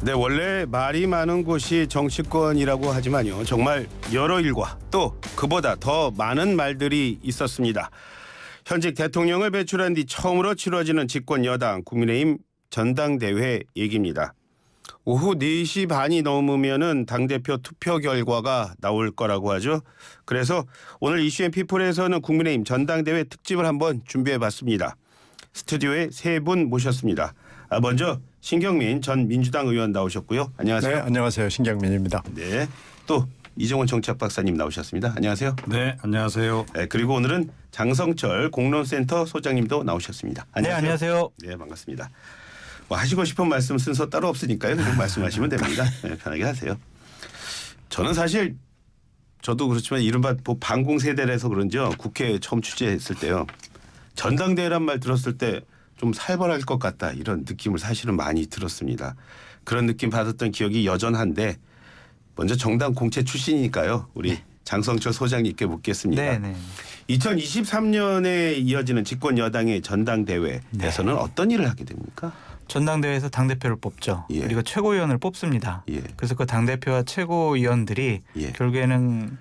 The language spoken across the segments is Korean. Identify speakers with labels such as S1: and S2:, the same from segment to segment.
S1: 네, 원래 말이 많은 곳이 정치권이라고 하지만요. 정말 여러 일과 또 그보다 더 많은 말들이 있었습니다. 현직 대통령을 배출한 뒤 처음으로 치러지는 집권 여당 국민의힘 전당대회 얘기입니다. 오후 4시 반이 넘으면은 당대표 투표 결과가 나올 거라고 하죠. 그래서 오늘 이슈앤피플에서는 국민의힘 전당대회 특집을 한번 준비해봤습니다. 스튜디오에 세 분 모셨습니다. 먼저 신경민 전 민주당 의원 나오셨고요. 안녕하세요.
S2: 네, 안녕하세요. 신경민입니다.
S1: 네, 또 이종원 정치학 박사님 나오셨습니다. 안녕하세요.
S3: 네, 안녕하세요.
S1: 네, 그리고 오늘은 장성철 공론센터 소장님도 나오셨습니다. 안녕하세요.
S4: 네, 안녕하세요.
S1: 네, 반갑습니다. 뭐 하시고 싶은 말씀 순서 따로 없으니까요. 그냥 말씀하시면 됩니다. 네, 편하게 하세요. 저는 사실 저도 그렇지만 이른바 뭐 반공 세대라서 그런지요. 국회에 처음 취재했을 때요. 전당대회란 말 들었을 때 좀 살벌할 것 같다 이런 느낌을 사실은 많이 들었습니다. 그런 느낌 받았던 기억이 여전한데 먼저 정당 공채 출신이니까요. 우리 장성철 소장님께 묻겠습니다.
S4: 네.
S1: 2023년에 이어지는 집권 여당의 전당대회에서는 어떤 일을 하게 됩니까?
S4: 전당대회에서 당대표를 뽑죠.
S1: 예.
S4: 그리고 최고위원을 뽑습니다.
S1: 예.
S4: 그래서 그 당대표와 최고위원들이
S1: 예.
S4: 결국에는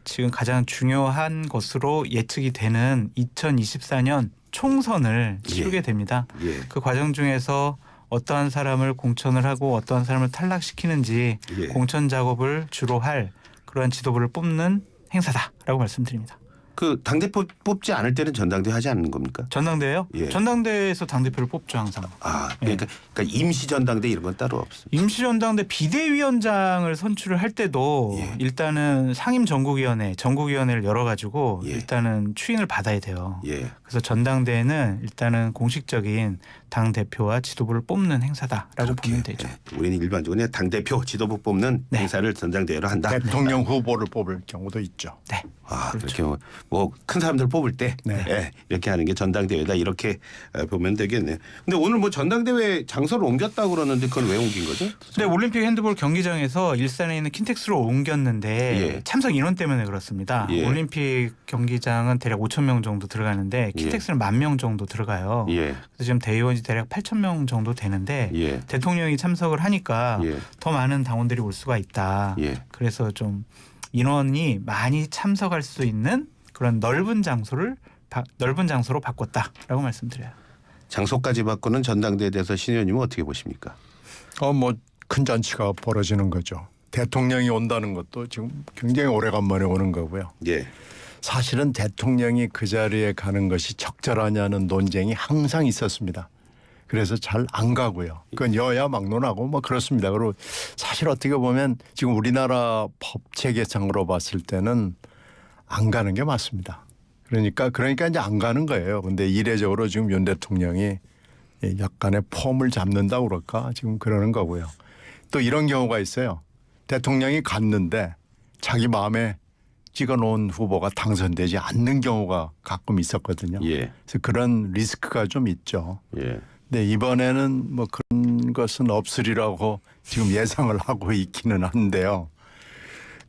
S4: 지금 가장 중요한 것으로 예측이 되는 2024년 총선을 치르게 됩니다.
S1: 예.
S4: 그 과정 중에서 어떠한 사람을 공천을 하고 어떠한 사람을 탈락시키는지
S1: 예.
S4: 공천 작업을 주로 할 그러한 지도부를 뽑는 행사다라고 말씀드립니다.
S1: 그 당대표 뽑지 않을 때는 전당대회 하지 않는 겁니까?
S4: 전당대회요?
S1: 예.
S4: 전당대회에서 당대표를 뽑죠 항상.
S1: 아, 그러니까 임시 전당대 이런 건 따로 없습니다.
S4: 임시전당대 비대위원장을 선출을 할 때도
S1: 예.
S4: 일단은 전국위원회를 열어가지고
S1: 예.
S4: 일단은 추인을 받아야 돼요.
S1: 예.
S4: 그래서 전당대회는 일단은 공식적인 당 대표와 지도부를 뽑는 행사다라고 보면 되죠.
S1: 우리는 일반적으로 그냥 당대표 지도부 뽑는
S4: 네.
S1: 행사를 전당대회로 한다.
S2: 대통령 후보를 뽑을 경우도 있죠.
S4: 네.
S1: 아,
S4: 그렇죠.
S1: 그렇게 뭐 큰 사람들 뽑을 때
S2: 네.
S1: 예, 이렇게 하는 게 전당대회다 이렇게 보면 되겠네요. 근데 오늘 뭐 전당대회 장소를 옮겼다고 그러는데 그건 왜 옮긴 거죠?
S4: 네, 올림픽 핸드볼 경기장에서 일산에 있는 킨텍스로 옮겼는데
S1: 예.
S4: 참석 인원 때문에 그렇습니다.
S1: 예.
S4: 올림픽 경기장은 대략 5천 명 정도 들어가는데 킨텍스는 10,000명 정도 들어가요.
S1: 예.
S4: 그래서 지금 대의원이 대략 8,000명 정도 되는데
S1: 예.
S4: 대통령이 참석을 하니까
S1: 예.
S4: 더 많은 당원들이 올 수가 있다.
S1: 예.
S4: 그래서 좀 인원이 많이 참석할 수 있는 그런 넓은 장소로 바꿨다라고 말씀드려요.
S1: 장소까지 바꾸는 전당대회에 대해서 신 의원님은 어떻게 보십니까?
S2: 뭐 큰 잔치가 벌어지는 거죠. 대통령이 온다는 것도 지금 굉장히 오래간만에 오는 거고요.
S1: 예.
S2: 사실은 대통령이 그 자리에 가는 것이 적절하냐는 논쟁이 항상 있었습니다. 그래서 잘 안 가고요. 그건 여야 막론하고 뭐 그렇습니다. 그리고 사실 어떻게 보면 지금 우리나라 법 체계상으로 봤을 때는 안 가는 게 맞습니다. 그러니까 이제 안 가는 거예요. 근데 이례적으로 지금 윤 대통령이 약간의 폼을 잡는다고 그럴까 지금 그러는 거고요. 또 이런 경우가 있어요. 대통령이 갔는데 자기 마음에 찍어놓은 후보가 당선되지 않는 경우가 가끔 있었거든요.
S1: 예.
S2: 그래서 그런 리스크가 좀 있죠.
S1: 예.
S2: 네, 이번에는 뭐 그런 것은 없으리라고 지금 예상을 하고 있기는 한데요.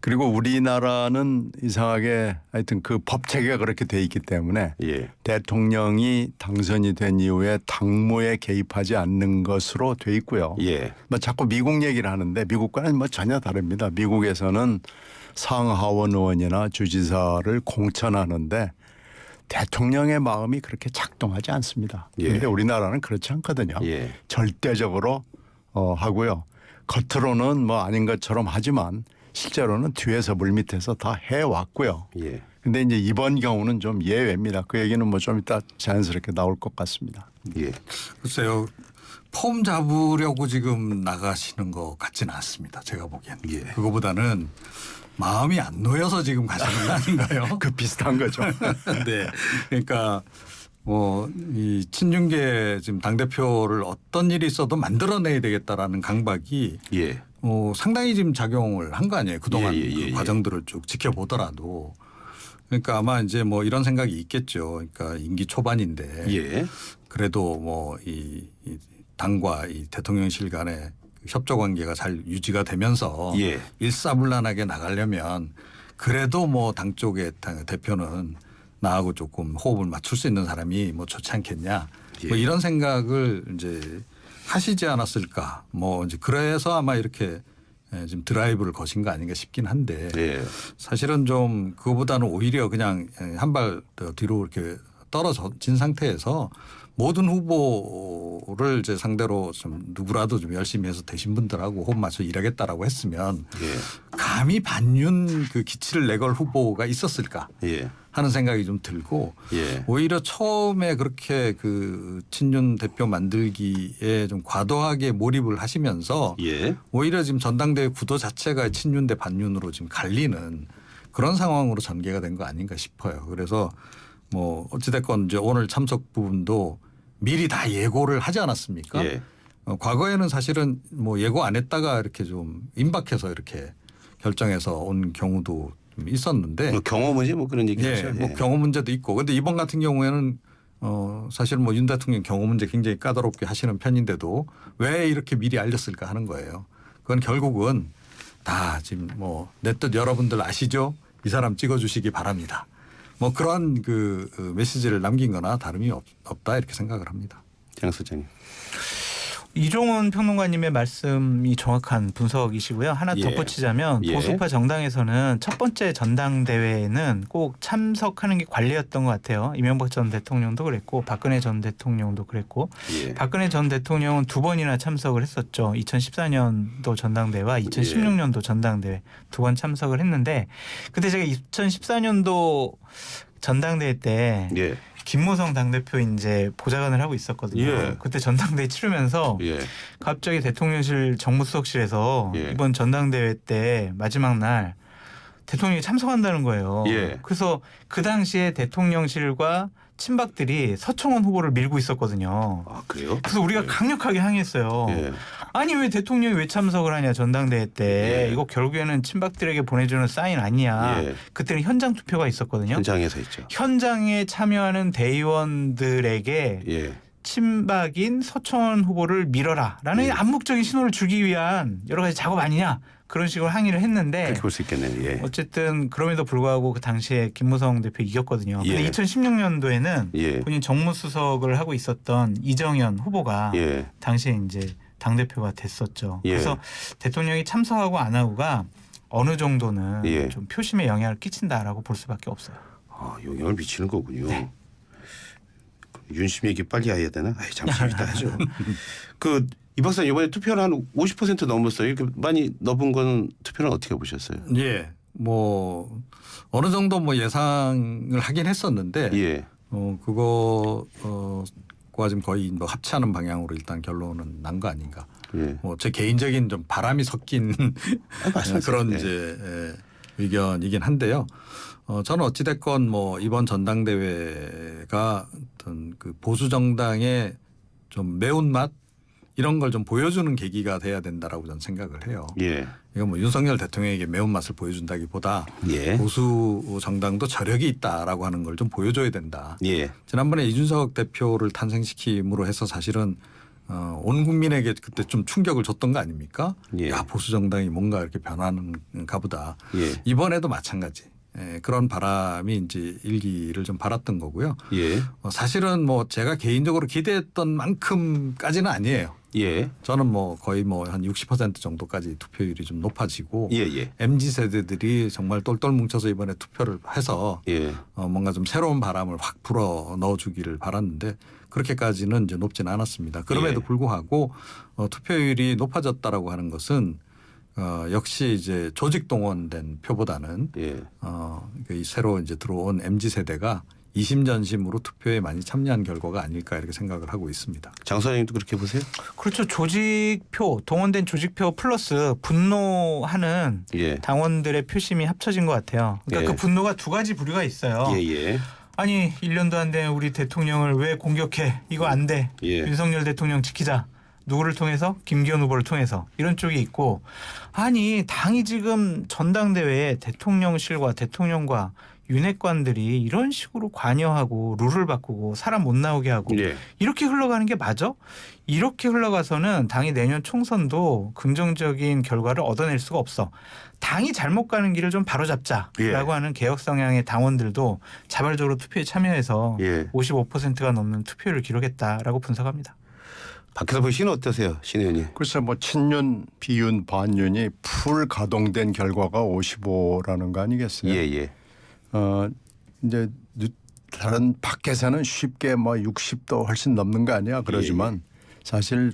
S2: 그리고 우리나라는 이상하게 하여튼 그 법 체계가 그렇게 돼 있기 때문에
S1: 예.
S2: 대통령이 당선이 된 이후에 당무에 개입하지 않는 것으로 돼 있고요.
S1: 예.
S2: 뭐 자꾸 미국 얘기를 하는데 미국과는 뭐 전혀 다릅니다. 미국에서는 상하원 의원이나 주지사를 공천하는데 대통령의 마음이 그렇게 작동하지 않습니다. 그런데
S1: 예.
S2: 우리나라는 그렇지 않거든요.
S1: 예.
S2: 절대적으로 하고요. 겉으로는 뭐 아닌 것처럼 하지만 실제로는 뒤에서 물밑에서 다 해왔고요.
S1: 예.
S2: 근데 이제 이번 경우는 좀 예외입니다. 그 얘기는 뭐 좀 이따 자연스럽게 나올 것 같습니다.
S1: 예.
S3: 글쎄요. 폼 잡으려고 지금 나가시는 것 같지는 않습니다. 제가 보기엔.
S1: 예.
S3: 그거보다는 마음이 안 놓여서 지금 가시는 거 아닌가요?
S2: 그 비슷한 거죠.
S3: 네. 그러니까 뭐 이 친윤계 지금 당대표를 어떤 일이 있어도 만들어내야 되겠다라는 강박이
S1: 예.
S3: 상당히 지금 작용을 한 거 아니에요. 그동안 그 과정들을 쭉 지켜보더라도. 그러니까 아마 이제 뭐 이런 생각이 있겠죠. 그러니까 임기 초반인데
S1: 예.
S3: 그래도 뭐 이 당과 이 대통령실 간의 협조 관계가 잘 유지가 되면서
S1: 예.
S3: 일사불란하게 나가려면 그래도 뭐 당 쪽의 대표는 나하고 조금 호흡을 맞출 수 있는 사람이 뭐 좋지 않겠냐.
S1: 예.
S3: 뭐 이런 생각을 이제 하시지 않았을까. 뭐 이제 그래서 아마 이렇게 지금 드라이브를 거신 거 아닌가 싶긴 한데
S1: 예.
S3: 사실은 좀 그거보다는 오히려 그냥 한 발 뒤로 이렇게 떨어진 상태에서 모든 후보를 이제 상대로 좀 누구라도 좀 열심히 해서 되신 분들하고 호흡 맞춰 일하겠다라고 했으면
S1: 예.
S3: 감히 반윤 그 기치를 내걸 후보가 있었을까
S1: 예.
S3: 하는 생각이 좀 들고
S1: 예.
S3: 오히려 처음에 그렇게 그 친윤 대표 만들기에 좀 과도하게 몰입을 하시면서
S1: 예.
S3: 오히려 지금 전당대회 구도 자체가 친윤 대 반윤으로 지금 갈리는 그런 상황으로 전개가 된 거 아닌가 싶어요. 그래서 뭐 어찌됐건 이제 오늘 참석 부분도 미리 다 예고를 하지 않았습니까?
S1: 예.
S3: 과거에는 사실은 뭐 예고 안 했다가 이렇게 좀 임박해서 이렇게 결정해서 온 경우도 좀 있었는데
S1: 뭐 경호 문제 뭐 그런 얘기죠.
S3: 예, 뭐 경호 문제도 있고 근데 이번 같은 경우에는 사실 뭐 윤 대통령 경호 문제 굉장히 까다롭게 하시는 편인데도 왜 이렇게 미리 알렸을까 하는 거예요. 그건 결국은 다 지금 뭐 내 뜻 여러분들 아시죠? 이 사람 찍어주시기 바랍니다. 뭐 그런 그 메시지를 남긴 거나 다름이 없다 이렇게 생각을 합니다.
S1: 장 소장님.
S4: 이종훈 평론가님의 말씀이 정확한 분석이시고요. 하나
S1: 예.
S4: 덧붙이자면
S1: 예.
S4: 보수파 정당에서는 첫 번째 전당대회에는 꼭 참석하는 게 관례였던 것 같아요. 이명박 전 대통령도 그랬고 박근혜 전 대통령도 그랬고
S1: 예.
S4: 박근혜 전 대통령은 2번이나 참석을 했었죠. 2014년도 전당대회와 2016년도 전당대회 2번 참석을 했는데 그때 제가 2014년도 전당대회 때
S1: 예.
S4: 김무성 당대표 이제 보좌관을 하고 있었거든요.
S1: 예.
S4: 그때 전당대회 치르면서
S1: 예.
S4: 갑자기 대통령실 정무수석실에서
S1: 예.
S4: 이번 전당대회 때 마지막 날 대통령이 참석한다는 거예요.
S1: 예.
S4: 그래서 그 당시에 대통령실과 친박들이 서청원 후보를 밀고 있었거든요.
S1: 아 그래요?
S4: 그래서 우리가 강력하게 항의했어요.
S1: 예.
S4: 아니 왜 대통령이 왜 참석을 하냐 전당대회 때.
S1: 예.
S4: 이거 결국에는 친박들에게 보내주는 사인 아니냐.
S1: 예.
S4: 그때는 현장 투표가 있었거든요.
S1: 현장에서 있죠.
S4: 현장에 참여하는 대의원들에게
S1: 예.
S4: 친박인 서청원 후보를 밀어라라는
S1: 예.
S4: 암묵적인 신호를 주기 위한 여러 가지 작업 아니냐 그런 식으로 항의를 했는데
S1: 그렇게 볼 수 있겠네요. 예.
S4: 어쨌든 그럼에도 불구하고 그 당시에 김무성 대표 이겼거든요.
S1: 예.
S4: 근데 2016년도에는
S1: 예.
S4: 본인 정무수석을 하고 있었던 이정현 후보가
S1: 예.
S4: 당시에 이제 당대표가 됐었죠.
S1: 예.
S4: 그래서 대통령이 참석하고 안 하고가 어느 정도는
S1: 예.
S4: 좀 표심에 영향을 끼친다라고 볼 수밖에 없어요.
S1: 아, 영향을 미치는 거군요.
S4: 네.
S1: 윤심 얘기 빨리 해야 되나? 아이, 잠시 이따 하죠. 이 박사님 이번에 투표를 한 50% 넘었어요. 이렇게 많이 넘은 건 투표는 어떻게 보셨어요?
S3: 예, 뭐 어느 정도 뭐 예상을 하긴 했었는데
S1: 예.
S3: 그거과 지금 거의 뭐 합치하는 방향으로 일단 결론은 난 거 아닌가.
S1: 예.
S3: 뭐 제 개인적인 좀 바람이 섞인
S1: 말씀하세요.
S3: 그런
S1: 네.
S3: 이제 의견이긴 한데요. 저는 어찌됐건 뭐 이번 전당대회가 어떤 그 보수 정당의 좀 매운맛 이런 걸 좀 보여주는 계기가 돼야 된다라고 저는 생각을 해요.
S1: 예.
S3: 이건 뭐 윤석열 대통령에게 매운맛을 보여준다기보다
S1: 예.
S3: 보수 정당도 저력이 있다라고 하는 걸 좀 보여줘야 된다.
S1: 예.
S3: 지난번에 이준석 대표를 탄생시킴으로 해서 사실은 온 국민에게 그때 좀 충격을 줬던 거 아닙니까?
S1: 예.
S3: 야 보수 정당이 뭔가 이렇게 변하는가 보다.
S1: 예.
S3: 이번에도 마찬가지. 그런 바람이 이제 일기를 좀 발았던 거고요.
S1: 예.
S3: 사실은 뭐 제가 개인적으로 기대했던 만큼까지는 아니에요.
S1: 예.
S3: 저는 뭐 거의 뭐 한 60% 정도까지 투표율이 좀 높아지고
S1: 예. 예.
S3: MZ 세대들이 정말 똘똘 뭉쳐서 이번에 투표를 해서
S1: 예.
S3: 뭔가 좀 새로운 바람을 확 불어 넣어주기를 바랐는데 그렇게까지는 이제 높지는 않았습니다. 그럼에도
S1: 예.
S3: 불구하고 투표율이 높아졌다라고 하는 것은 역시 이제 조직 동원된 표보다는
S1: 예.
S3: 이 새로 이제 들어온 MZ 세대가 이심전심으로 투표에 많이 참여한 결과가 아닐까 이렇게 생각을 하고 있습니다.
S1: 장 소장님도 그렇게 보세요?
S4: 그렇죠. 조직표, 동원된 조직표 플러스 분노하는
S1: 예.
S4: 당원들의 표심이 합쳐진 것 같아요. 그러니까
S1: 예.
S4: 그 분노가 두 가지 부류가 있어요.
S1: 예. 예.
S4: 아니 1년도 안 된 우리 대통령을 왜 공격해? 이거 안 돼.
S1: 예.
S4: 윤석열 대통령 지키자. 누구를 통해서? 김기현 후보를 통해서. 이런 쪽이 있고 아니 당이 지금 전당대회에 대통령실과 대통령과 윤핵관들이 이런 식으로 관여하고 룰을 바꾸고 사람 못 나오게 하고
S1: 예.
S4: 이렇게 흘러가는 게 맞아? 이렇게 흘러가서는 당이 내년 총선도 긍정적인 결과를 얻어낼 수가 없어. 당이 잘못 가는 길을 좀 바로잡자라고
S1: 예.
S4: 하는 개혁 성향의 당원들도 자발적으로 투표에 참여해서
S1: 예.
S4: 55%가 넘는 투표율을 기록했다라고 분석합니다.
S1: 밖에서 보시는 어떠세요, 신 의원님?
S2: 글쎄 뭐 친윤, 비윤, 반윤이 풀 가동된 결과가 55라는 거 아니겠어요?
S1: 예.
S2: 이제 다른 밖에서는 쉽게 뭐 60도 훨씬 넘는 거 아니야 그러지만 사실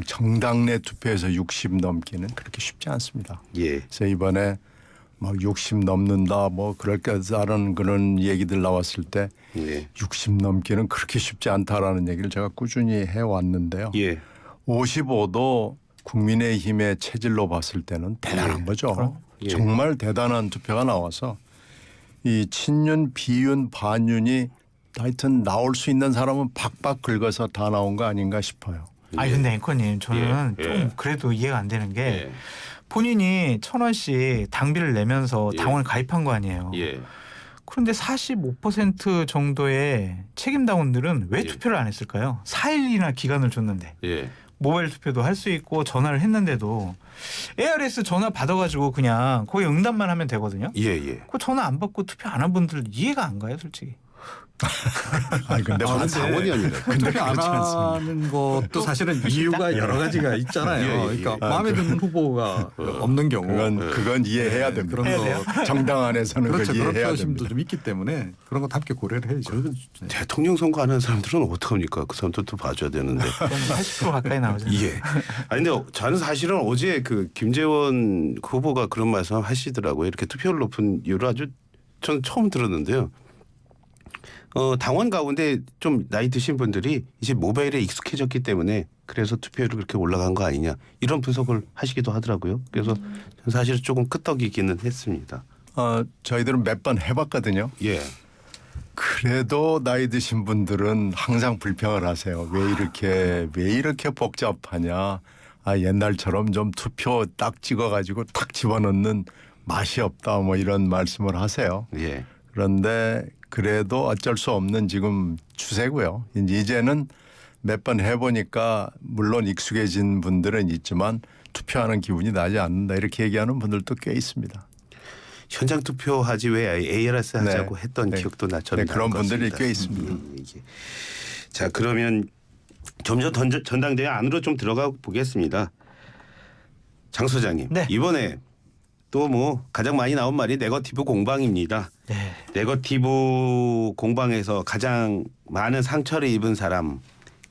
S2: 정당 내 투표에서 60 넘기는 그렇게 쉽지 않습니다.
S1: 예.
S2: 그래서 이번에 막 60 넘는다 뭐 그럴 거다라는 그런 얘기들 나왔을 때
S1: 예.
S2: 60 넘기는 그렇게 쉽지 않다라는 얘기를 제가 꾸준히 해왔는데요.
S1: 예.
S2: 55도 국민의힘의 체질로 봤을 때는 대단한 거죠.
S1: 예.
S2: 정말 대단한 투표가 나와서 이 친윤, 비윤, 반윤이 하여튼 나올 수 있는 사람은 박박 긁어서 다 나온 거 아닌가 싶어요.
S4: 아니 근데 앵커님 저는
S1: 예.
S4: 좀 그래도 이해가 안 되는 게
S1: 예.
S4: 본인이 1,000원씩 당비를 내면서
S1: 예.
S4: 당원을 가입한 거 아니에요.
S1: 예.
S4: 그런데 45% 정도의 책임 당원들은 왜
S1: 예.
S4: 투표를 안 했을까요? 4일이나 기간을 줬는데
S1: 예.
S4: 모바일 투표도 할 수 있고 전화를 했는데도 ARS 전화 받아가지고 그냥 거기 응답만 하면 되거든요.
S1: 예.
S4: 그 전화 안 받고 투표 안 한 분들 이해가 안 가요, 솔직히.
S2: 아니 근데
S1: 저는
S3: 근데
S1: 당원이 아니라.
S3: 투표 안
S2: 그렇지 않습니다.
S3: 하는 것도 사실은 이유가 여러 가지가 있잖아요.
S1: 예.
S3: 그러니까 마음에 드는 후보가 없는 경우
S2: 그건 이해해야 됩니다.
S3: 그런
S4: 해야
S3: 거
S2: 정당 안에서는
S3: 그렇죠.
S2: 그걸
S3: 그런
S2: 이해해야
S3: 표심도
S2: 됩니다.
S3: 좀 있기 때문에 그런 거 함께 고려를 해야죠.
S1: 그러면 대통령 선거 하는 사람들은 어떡합니까? 그 사람들도 봐줘야 되는데.
S4: 그건 80% 가까이 나오잖아요.
S1: 예. 아니 근데 저는 사실은 어제 그 김재원 후보가 그런 말씀 하시더라고요. 이렇게 투표율 높은 이유를 아주 저는 처음 들었는데요. 당원 가운데 좀 나이 드신 분들이 이제 모바일에 익숙해졌기 때문에 그래서 투표율이 그렇게 올라간 거 아니냐 이런 분석을 하시기도 하더라고요. 그래서 저는 사실 조금 끄떡이기는 했습니다.
S2: 저희들은 몇 번 해봤거든요.
S1: 예.
S2: 그래도 나이 드신 분들은 항상 불평을 하세요. 왜 이렇게 복잡하냐. 옛날처럼 좀 투표 딱 찍어가지고 탁 집어넣는 맛이 없다 뭐 이런 말씀을 하세요.
S1: 예.
S2: 그런데 그래도 어쩔 수 없는 지금 추세고요. 이제는 몇 번 해보니까 물론 익숙해진 분들은 있지만 투표하는 기분이 나지 않는다 이렇게 얘기하는 분들도 꽤 있습니다.
S1: 현장 투표하지 왜 ARS 하자고
S2: 네.
S1: 했던
S2: 네.
S1: 기억도 나처럼
S2: 네, 그런
S1: 나는 것
S2: 분들이
S1: 같습니다.
S2: 꽤 있습니다.
S1: 예. 자 그러면 점점 전당대회 안으로 좀 들어가 보겠습니다. 장 소장님
S4: 네.
S1: 이번에 또 뭐 가장 많이 나온 말이 네거티브 공방입니다.
S4: 네.
S1: 네거티브 공방에서 가장 많은 상처를 입은 사람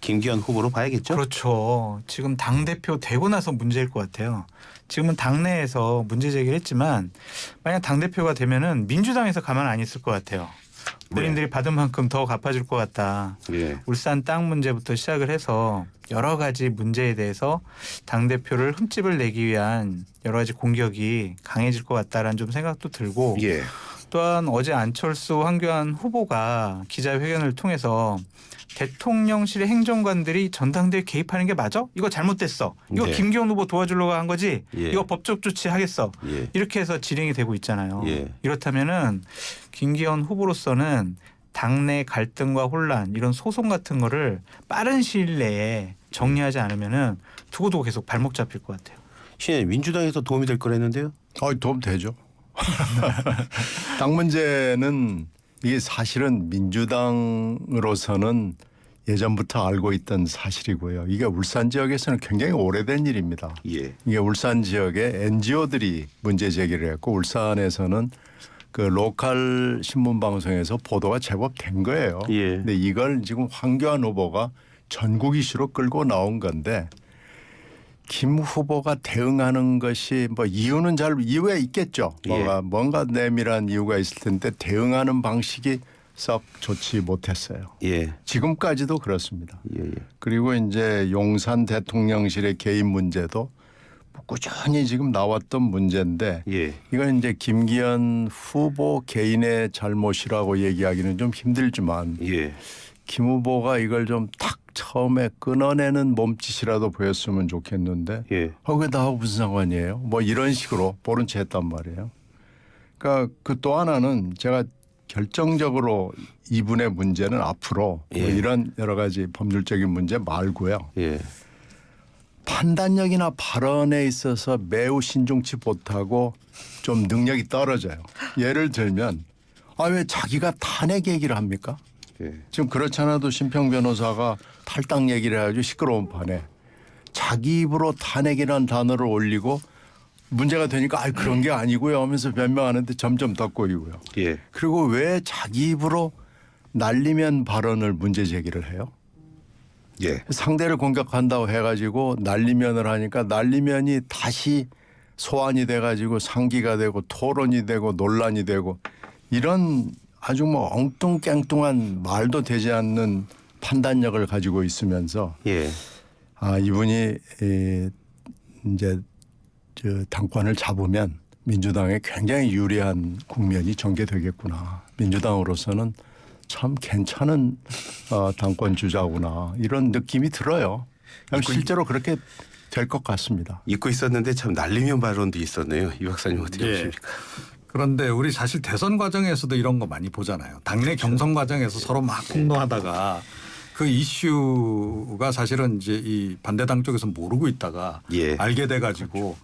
S1: 김기현 후보로 봐야겠죠?
S4: 그렇죠. 지금 당대표 되고 나서 문제일 것 같아요. 지금은 당내에서 문제 제기를 했지만 만약 당대표가 되면은 민주당에서 가만 안 있을 것 같아요. 본인들이 받은 만큼 더 갚아줄 것 같다.
S1: 예.
S4: 울산 땅 문제부터 시작을 해서 여러 가지 문제에 대해서 당대표를 흠집을 내기 위한 여러 가지 공격이 강해질 것 같다라는 좀 생각도 들고
S1: 예.
S4: 또한 어제 안철수 황교안 후보가 기자회견을 통해서 대통령실의 행정관들이 전당대회 개입하는 게 맞아? 이거 잘못됐어. 이거
S1: 네.
S4: 김기현 후보 도와주려고 한 거지?
S1: 예.
S4: 이거 법적 조치하겠어.
S1: 예.
S4: 이렇게 해서 진행이 되고 있잖아요.
S1: 예.
S4: 이렇다면은 김기현 후보로서는 당내 갈등과 혼란 이런 소송 같은 거를 빠른 시일 내에 정리하지 않으면은 두고두고 계속 발목 잡힐 것 같아요.
S1: 신의 민주당에서 도움이 될 거랬는데요.
S2: 도움 되죠. 땅 문제는 이게 사실은 민주당으로서는 예전부터 알고 있던 사실이고요. 이게 울산 지역에서는 굉장히 오래된 일입니다.
S1: 예.
S2: 이게 울산 지역에 NGO들이 문제 제기를 했고 울산에서는 그 로컬 신문 방송에서 보도가 제법 된 거예요.
S1: 예.
S2: 근데 이걸 지금 황교안 후보가 전국 이슈로 끌고 나온 건데 김 후보가 대응하는 것이 뭐 이유는 이유가 있겠죠.
S1: 예.
S2: 뭔가 내밀한 이유가 있을 텐데 대응하는 방식이 썩 좋지 못했어요.
S1: 예.
S2: 지금까지도 그렇습니다.
S1: 예.
S2: 그리고 이제 용산 대통령실의 개입 문제도 꾸준히 지금 나왔던 문제인데
S1: 예.
S2: 이건 이제 김기현 후보 개인의 잘못이라고 얘기하기는 좀 힘들지만
S1: 예.
S2: 김 후보가 이걸 좀 탁 처음에 끊어내는 몸짓이라도 보였으면 좋겠는데
S1: 예.
S2: 그게 나하고 무슨 상관이에요? 뭐 이런 식으로 보른 채 했단 말이에요. 그러니까 그 또 하나는 제가 결정적으로 이분의 문제는 앞으로
S1: 예.
S2: 뭐 이런 여러 가지 법률적인 문제 말고요.
S1: 예.
S2: 판단력이나 발언에 있어서 매우 신중치 못하고 좀 능력이 떨어져요. 예를 들면 왜 자기가 탄핵 얘기를 합니까?
S1: 예.
S2: 지금 그렇지 않아도 심평 변호사가 탈당 얘기를 해가지고 시끄러운 판에 자기 입으로 탄핵이라는 단어를 올리고 문제가 되니까 아 그런 게 아니고요 하면서 변명하는데 점점 더 꼬이고요.
S1: 예.
S2: 그리고 왜 자기 입으로 날리면 발언을 문제 제기를 해요?
S1: 예.
S2: 상대를 공격한다고 해가지고 날리면을 하니까 날리면이 다시 소환이 돼가지고 상기가 되고 토론이 되고 논란이 되고 이런 아주 뭐 엉뚱깽뚱한 말도 되지 않는 판단력을 가지고 있으면서
S1: 예.
S2: 아 이분이 이제 저 당권을 잡으면 민주당에 굉장히 유리한 국면이 전개되겠구나. 민주당으로서는 참 괜찮은 당권 주자구나 이런 느낌이 들어요. 실제로 그렇게 될 것 같습니다.
S1: 잊고 있었는데 참 날리면 발언도 있었네요. 이 박사님 어떻게
S3: 예.
S1: 보십니까?
S3: 그런데 우리 사실 대선 과정에서도 이런 거 많이 보잖아요. 당내 경선 과정에서 서로 막 폭로하다가 그 이슈가 사실은 이제 이 반대당 쪽에서 모르고 있다가
S1: 예.
S3: 알게 돼가지고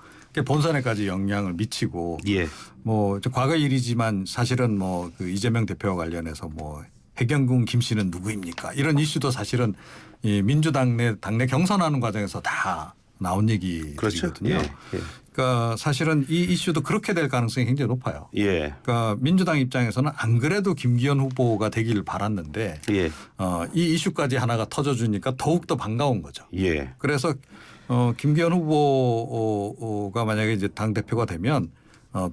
S3: 본선에까지 영향을 미치고
S1: 예.
S3: 뭐 과거 일이지만 사실은 뭐 그 이재명 대표와 관련해서 뭐 해경군 김 씨는 누구입니까? 이런 이슈도 사실은 이 민주당 내 당내 경선하는 과정에서 다 나온 얘기거든요.
S1: 그렇죠. 예. 예.
S3: 그러니까 사실은 이 이슈도 그렇게 될 가능성이 굉장히 높아요.
S1: 예.
S3: 그러니까 민주당 입장에서는 안 그래도 김기현 후보가 되기를 바랐는데
S1: 예.
S3: 이 이슈까지 하나가 터져주니까 더욱더 반가운 거죠.
S1: 예.
S3: 그래서 김기현 후보가 만약에 이제 당 대표가 되면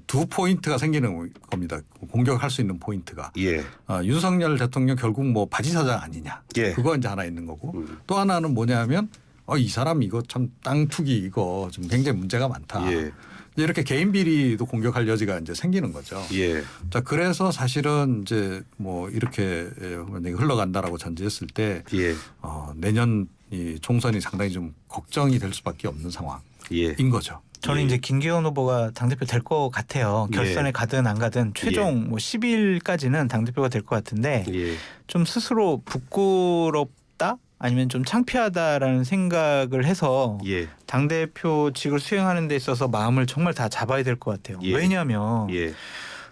S3: 두 포인트가 생기는 겁니다. 공격할 수 있는 포인트가.
S1: 예.
S3: 윤석열 대통령 결국 뭐 바지사장 아니냐.
S1: 예.
S3: 그거 이제 하나 있는 거고 또 하나는 뭐냐면 이 사람 이거 참 땅 투기 이거 좀 굉장히 문제가 많다.
S1: 예.
S3: 이렇게 개인 비리도 공격할 여지가 이제 생기는 거죠.
S1: 예.
S3: 자 그래서 사실은 이제 뭐 이렇게 만약에 흘러간다라고 전제했을 때
S1: 예.
S3: 내년 이 총선이 상당히 좀 걱정이 될 수밖에 없는 상황인
S1: 예.
S3: 거죠.
S4: 저는
S1: 예.
S4: 이제 김기현 후보가 당대표 될 것 같아요. 결선에
S1: 예.
S4: 가든 안 가든 최종 뭐 10일까지는 당대표가 될 것 같은데
S1: 예.
S4: 좀 스스로 부끄럽다? 아니면 좀 창피하다라는 생각을 해서
S1: 예.
S4: 당대표직을 수행하는 데 있어서 마음을 정말 다 잡아야 될 것 같아요.
S1: 예.
S4: 왜냐하면
S1: 예.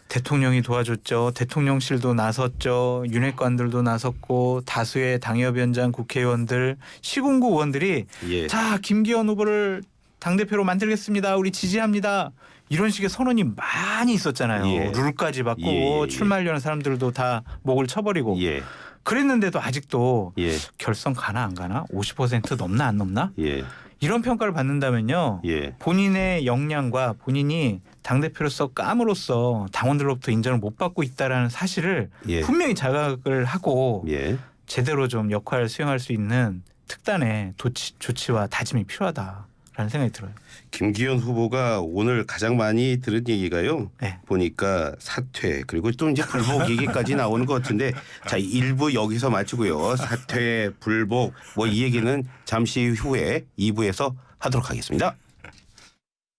S4: 대통령이 도와줬죠. 대통령실도 나섰죠. 윤핵관들도 나섰고 다수의 당협위원장 국회의원들 시군구 의원들이
S1: 예.
S4: 자 김기현 후보를 당대표로 만들겠습니다. 우리 지지합니다. 이런 식의 선언이 많이 있었잖아요.
S1: 예.
S4: 룰까지 바꾸고
S1: 예, 예.
S4: 출마하려는 사람들도 다 목을 쳐버리고
S1: 예.
S4: 그랬는데도 아직도
S1: 예.
S4: 결선 가나 안 가나 50% 넘나 안 넘나
S1: 예.
S4: 이런 평가를 받는다면요.
S1: 예.
S4: 본인의 역량과 본인이 당대표로서 감으로써 당원들로부터 인정을 못 받고 있다는 사실을
S1: 예.
S4: 분명히 자각을 하고
S1: 예.
S4: 제대로 좀 역할을 수행할 수 있는 특단의 조치와 다짐이 필요하다라는 생각이 들어요.
S1: 김기현 후보가 오늘 가장 많이 들은 얘기가요.
S4: 네.
S1: 보니까 사퇴 그리고 또 이제 불복 얘기까지 나오는 것 같은데 자 1부 여기서 마치고요. 사퇴 불복 뭐 이 얘기는 잠시 후에 2부에서 하도록 하겠습니다.